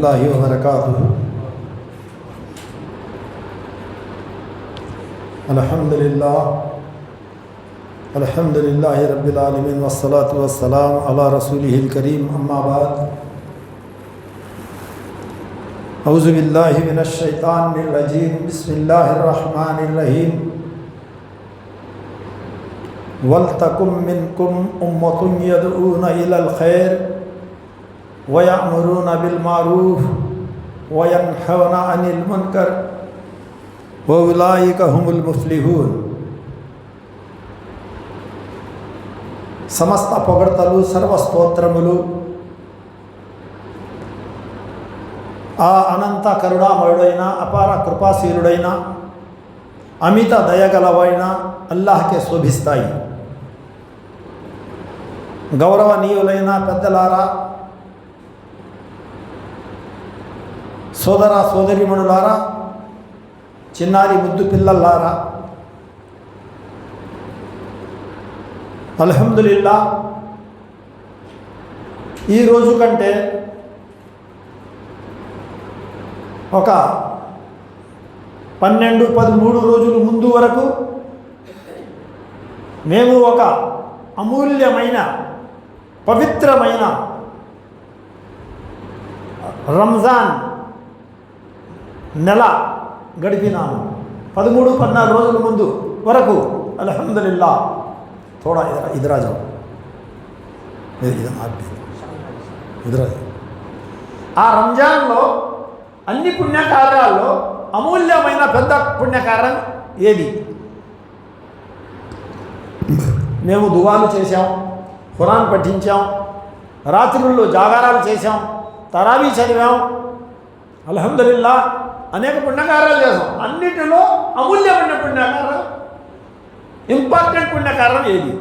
الله وبركاته. الحمد لله رب العالمين والصلاة والسلام على رسوله الكريم. أما بعد، أعوذ بالله من الشيطان الرجيم. بسم الله الرحمن الرحيم. ولتكن منكم أمة يدعون إلى الخير ويأمرون بالمعروف وينهون عن المنكر وأولئك هم المفلحون. సమస్త పొగడ్తలు సర్వస్తోత్రములు ఆ అనంత కరుణామయుడైన అపార కృపాశీలుడైన అమిత దయగలవైన అల్లాహ్కే శోభిస్తాయి. గౌరవనీయులైన పెద్దలారా, సోదర సోదరీమణులారా, చిన్నారి ముద్దు పిల్లల్లారా, అల్హమ్దులిల్లా, ఈరోజు కంటే ఒక 12-13 రోజుల ముందు వరకు మేము ఒక అమూల్యమైన పవిత్రమైన రంజాన్ నెల గడిపినాము. 13-14 రోజుల ముందు వరకు అల్హమ్దులిల్లా. थोड़ा इधर आ जाओ, इधर ఆ రంజాన్లో అన్ని పుణ్యకార్యాల్లో అమూల్యమైన పెద్ద పుణ్యకార్యం ఏది? మేము దువాలు చేశాం, ఖురాన్ పఠించాం, రాత్రుల్లో జాగారాలు చేశాం, తరావీ చదివాం, అల్హమ్దులిల్లా అనేక పుణ్యకార్యాలు చేసాం. అన్నిటిలో అమూల్యమైన పుణ్యకార్యం, ఇంపార్టెంట్ పుణ్యకార్యం ఏది?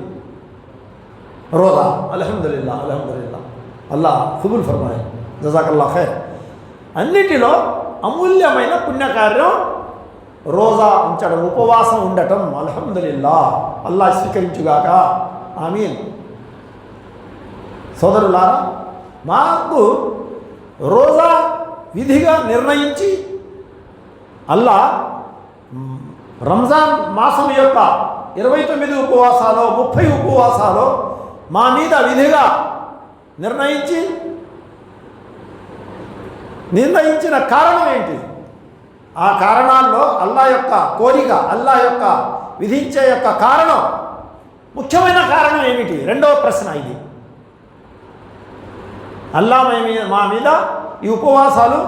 రోజా. అల్హమ్దులిల్లా, అల్హమ్దులిల్లా, అల్లా ఖుబూల్ ఫర్మాయే, జజాకల్లా ఖైర్. అన్నిటిలో అమూల్యమైన పుణ్యకార్యం రోజా ఉంచడం, ఉపవాసం ఉండటం. అల్హమ్దులిల్లా, అల్లా స్వీకరించుగాక, ఆమీన్. సోదరులారా, మాకు రోజా విధిగా నిర్ణయించి అల్లా రంజాన్ మాసం యొక్క 29 ఉపవాసాలు 30 ఉపవాసాలు మా మీద విధిగా నిర్ణయించిన కారణం ఏంటి? ఆ కారణాల్లో అల్లా యొక్క కోరిక, అల్లా యొక్క విధించే యొక్క కారణం, ముఖ్యమైన కారణం ఏమిటి? రెండవ ప్రశ్న ఇది. అల్లా మా మీద ఈ ఉపవాసాలు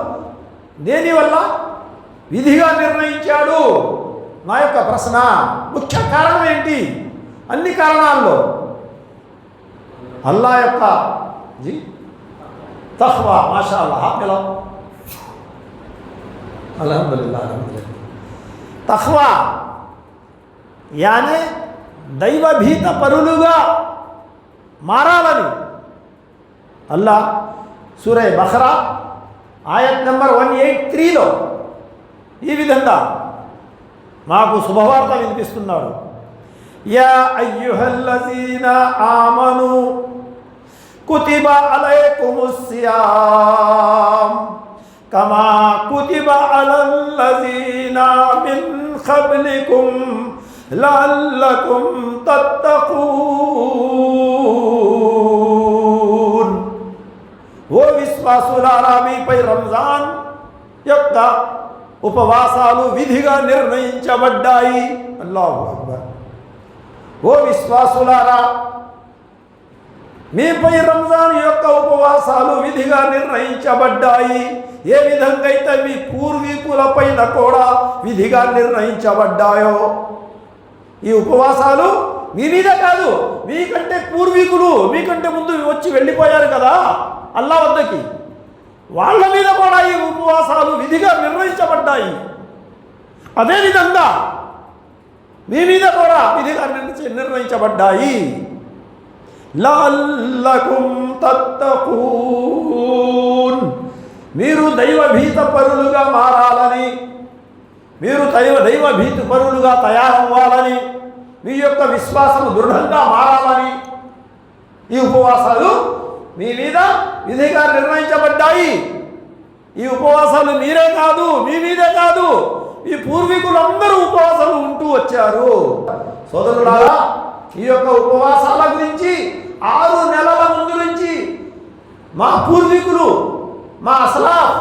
దేనివల్ల విధిగా నిర్ణయించాడు? నా యొక్క ప్రశ్న, ముఖ్య కారణం ఏంటి? అన్ని కారణాల్లో అల్లా యొక్క తఖ్వా. మాషా అల్లాహ్, ఎలా అల్హమ్దులిల్లా, అల్హమ్దులిల్లా. తఖ్వా యానే దైవభీత పరులుగా మారాలని అల్లా సూరే బఖరా ఆయత్ నంబర్ 183లో ఈ విధంగా మాకు శుభవార్త వినిపిస్తున్నాడు. యా అయ్యుహల్లజీనా ఆమను కుతిబ అలైకుముస్ సియామ్ కమా కుతిబ అలల్లజీనా మిన్ ఖబ్లికుం లఅల్లకుం తత్తఖూన్. ఓ విశ్వాసులారా, మీపై రంజాన్ యొక్క ఉపవాసాలు విధిగా నిర్ణయించబడ్డాయి. అల్లాహు అక్బర్. ఓ విశ్వాసులారా, మీపై రంజాన్ యొక్క ఉపవాసాలు విధిగా నిర్ణయించబడ్డాయి. ఏ విధంగా అయితే మీ పూర్వీకులపైన కూడా విధిగా నిర్ణయించబడ్డాయో. ఈ ఉపవాసాలు మీ మీద కాదు, మీకంటే పూర్వీకులు, మీకంటే ముందు వచ్చి వెళ్ళిపోయారు కదా అల్లా వద్దకి, వాళ్ళ మీద కూడా ఈ ఉపవాసాలు విధిగా నిర్ణయించబడ్డాయి. అదేవిధంగా మీ మీద కూడా విధిగా నిర్ణయించబడ్డాయి. లఅల్లకుం తత్తఖూన్. మీరు దైవభీత పరులుగా మారాలని, మీరు దైవభీత పరులుగా తయారవ్వాలని, మీ యొక్క విశ్వాసం దృఢంగా మారాలని ఈ ఉపవాసాలు మీ మీద విధిగా నిర్ణయించబడ్డాయి. ఈ ఉపవాసాలు మీరే కాదు, మీ మీదే కాదు, ఈ పూర్వీకులందరూ ఉపవాసాలు ఉంటూ వచ్చారు. సోదరులారా, ఈ యొక్క ఉపవాసాల గురించి 6 నెలల ముందు నుంచి మా పూర్వీకులు, మా అస్లాఫ్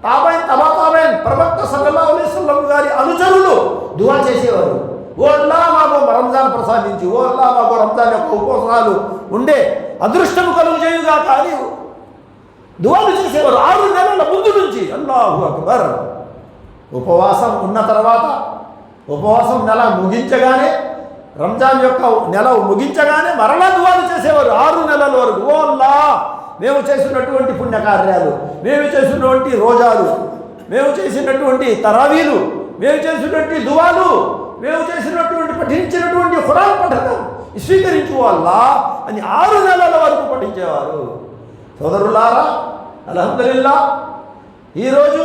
తాబైన్ ప్రవక్త సల్లల్లాహు అలైహి వసల్లం గారి అనుచరులు దువా చేసేవారు. ఓ అల్లా మాకు రంజాన్ ప్రసాదించి, ఓ అల్లా మాకు రంజాన్ యొక్క ఉపవాసాలు ఉండే అదృష్టం కలుగు చేయుగా కానీ దువాలు చేసేవారు 6 నెలల ముందు నుంచి. అల్లాహు అక్బర్. ఉపవాసం ఉన్న తర్వాత, ఉపవాసం నెల ముగించగానే, రంజాన్ యొక్క నెల ముగించగానే మరలా దువాలు చేసేవారు 6 నెలల వరకు. ఓ అల్లా, మేము చేసినటువంటి పుణ్యకార్యాలు, మేము చేసినటువంటి రోజాలు, మేము చేసినటువంటి తరావీలు, మేము చేసినటువంటి దువాలు, మేము చేసినటువంటి పఠించినటువంటి ఖురాన్ పఠనం స్వీకరించు అల్లా అని 6 నెలల వరకు పఠించేవారు. సోదరులారా, అల్హమ్దులిల్లా, ఈరోజు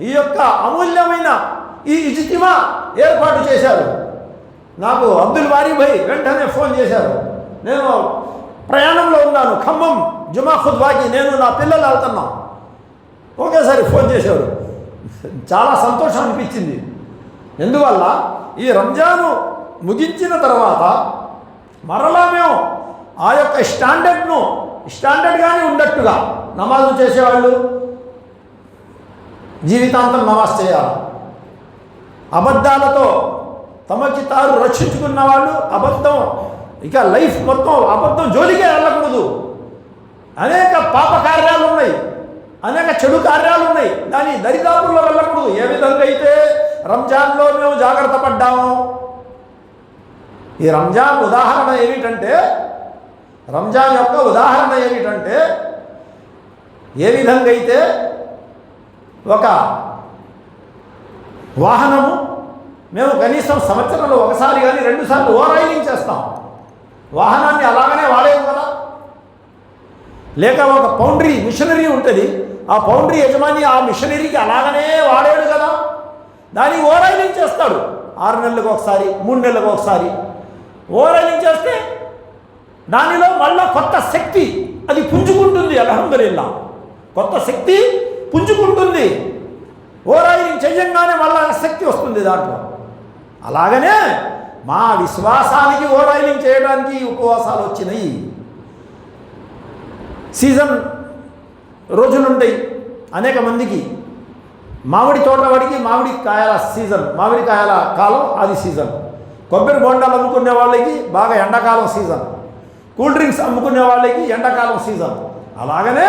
ఈ యొక్క అమూల్యమైన ఈ ఇజ్తిమా ఏర్పాటు చేశారు. నాకు అబ్దుల్ వారీ భాయ్ వెంటనే ఫోన్ చేశారు. నేను ప్రయాణంలో ఉన్నాను, ఖమ్మం జుమా ఖుద్వాకి నేను నా పిల్లలు వెళ్తున్నాం. ఒకేసారి ఫోన్ చేశారు. చాలా సంతోషం అనిపించింది. ఎందువల్ల ఈ రంజాను ముగించిన తర్వాత మరలా మేము ఆ యొక్క స్టాండర్డ్గానే ఉన్నట్టుగా నమాజు చేసేవాళ్ళు జీవితాంతం నమాజ్ చేయాలి. అబద్ధాలతో తమకి తాను రక్షించుకున్న వాళ్ళు అబద్ధం, ఇక లైఫ్ మొత్తం అబద్ధం జోలికే వెళ్ళకూడదు. అనేక పాప కార్యాలు ఉన్నాయి, అనేక చెడు కార్యాలు ఉన్నాయి, దాని దరిదాపుల్లో వెళ్ళకూడదు. ఏ విధంగా అయితే రంజాన్లో మేము జాగ్రత్త పడ్డాము. ఈ రంజాన్ ఉదాహరణ ఏమిటంటే, రంజాన్ యొక్క ఉదాహరణ ఏమిటంటే, ఏ విధంగా అయితే ఒక వాహనము మేము కనీసం సంవత్సరంలో ఒకసారి కానీ 2 సార్లు ఓవరాయిలింగ్ చేస్తాం. వాహనాన్ని అలాగనే వాడేము కదా. లేక ఒక పౌండ్రీ మిషనరీ ఉంటుంది, ఆ పౌండ్రీ యజమాని ఆ మిషనరీకి అలాగనే వాడాడు కదా, దాన్ని ఓవరాయిలింగ్ చేస్తాడు. 6 నెలలకు ఒకసారి, 3 నెలలకు ఒకసారి ఓవరాయిలింగ్ చేస్తే దానిలో మళ్ళా కొత్త శక్తి అది పుంజుకుంటుంది. అల్హమ్దులిల్లా, కొత్త శక్తి పుంజుకుంటుంది. ఓవరాయిలింగ్ చెయ్యంగానే మళ్ళా శక్తి వస్తుంది దాంట్లో. అలాగనే మా విశ్వాసానికి ఓవరాయిలింగ్ చేయడానికి ఉపవాసాలు వచ్చినాయి. సీజన్ రోజులుంటాయి అనేక మందికి. మామిడి తోట వాడికి మామిడి కాయల సీజన్, మామిడి కాయల కాలం అది సీజన్. కొబ్బరి బొండాలు అమ్ముకునే వాళ్ళకి బాగా ఎండాకాలం సీజన్. కూల్ డ్రింక్స్ అమ్ముకునే వాళ్ళకి ఎండాకాలం సీజన్. అలాగనే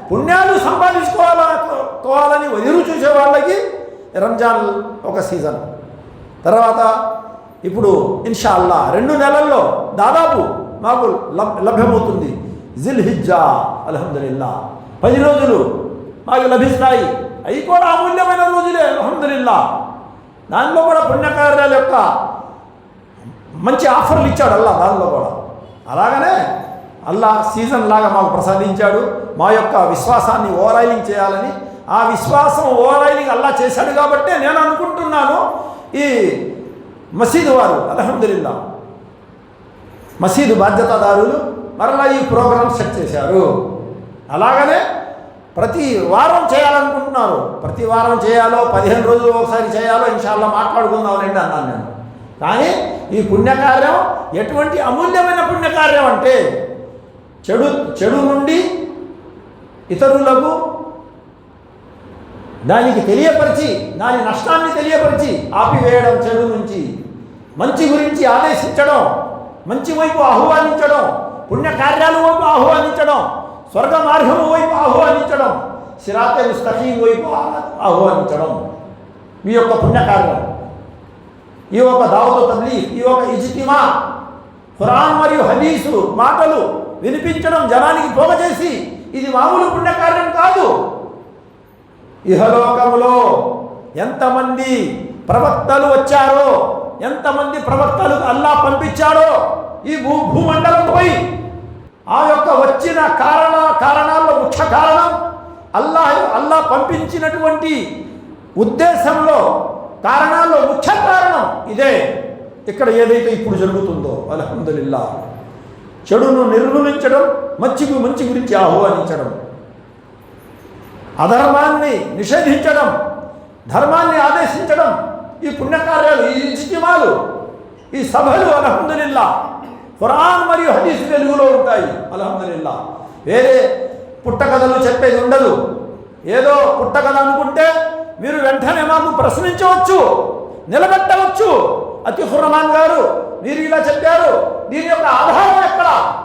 పుణ్యాలు సంపాదించుకోవాలని ఎదురు చూసే వాళ్ళకి రంజాన్ ఒక సీజన్. తర్వాత ఇప్పుడు ఇన్షాల్లా 2 నెలల్లో దాదాపు మాకు లభ్యమవుతుంది జిల్హిజ్జా. అల్హమ్దులిల్లా 10 రోజులు మాకు లభిస్తాయి. అవి కూడా అమూల్యమైన రోజులే. అల్హమ్దులిల్లా, దానిలో కూడా పుణ్యకార్యాల యొక్క మంచి ఆఫర్లు ఇచ్చాడు అల్లా దానిలో కూడా. అలాగనే అల్లా సీజన్ లాగా మాకు ప్రసాదించాడు. మా యొక్క విశ్వాసాన్ని ఓవరాయిలింగ్ చేయాలని, ఆ విశ్వాసం ఓవరాయిలింగ్ అల్లా చేశాడు కాబట్టే నేను అనుకుంటున్నాను ఈ మసీదు వారు అల్హమ్దులిల్లా మసీదు బాధ్యతాదారులు మరలా ఈ ప్రోగ్రాం సెట్ చేశారు. అలాగనే ప్రతి వారం చేయాలనుకుంటున్నారు. ప్రతి వారం చేయాలో 15 రోజులు ఒకసారి చేయాలో ఇన్షాల్లా మాట్లాడుకుందామనండి అన్నాను నేను. కానీ ఈ పుణ్యకార్యం ఎటువంటి అమూల్యమైన పుణ్యకార్యం అంటే, చెడు నుండి ఇతరులకు దానికి తెలియపరిచి, దాని నష్టాన్ని తెలియపరిచి ఆపివేయడం, చెడు నుంచి మంచి గురించి ఆదేశించడం, మంచి వైపు ఆహ్వానించడం, పుణ్యకార్యాల వైపు ఆహ్వానించడం, స్వర్గ మార్గము వైపు ఆహ్వానించడం, సిరాతే ముస్తకీం వైపు ఆహ్వానించడం ఈ యొక్క పుణ్యకార్యం. ఈ యొక్క దావతు తబ్లీగ్, ఈ యొక్క ఇజ్తిమా, ఖురాన్ మరియు హదీసు మాటలు వినిపించడం, జనానికి పోగచేసి, ఇది మామూలు పుణ్యకార్యం కాదు. ఇహలోకములో ఎంతమంది ప్రవక్తలు వచ్చారో, ఎంతమంది ప్రవక్తలు అల్లా పంపించాడో ఈ భూమండలంపై, ఆ యొక్క వచ్చిన కారణాల్లో ముఖ్య కారణం అల్లా పంపించినటువంటి ఉద్దేశంలో కారణాల్లో ముఖ్య కారణం ఇదే. ఇక్కడ ఏదైతే ఇప్పుడు జరుగుతుందో అల్హమ్దులిల్లా, చెడును నిర్మూలించడం, మంచి గురించి ఆహ్వానించడం. అధర్మాన్ని నిషేధించడం, ధర్మాన్ని ఆదేశించడం, ఈ పుణ్యకార్యాలు, ఈ ఇజ్తిమాలు, ఈ సభలు అల్హమ్దులిల్లా ఖురాన్ మరియు హదీస్ వెలుగులో ఉంటాయి. అల్హమ్దులిల్లా వేరే పుట్టకథలు చెప్పేది ఉండదు. ఏదో పుట్టకథ అనుకుంటే మీరు వెంటనే మాకు ప్రశ్నించవచ్చు, నిలబెట్టవచ్చు. అతి ఖుర్రమాన్ గారు మీరు ఇలా చెప్పారు, దీని యొక్క ఆధారం ఎక్కడ?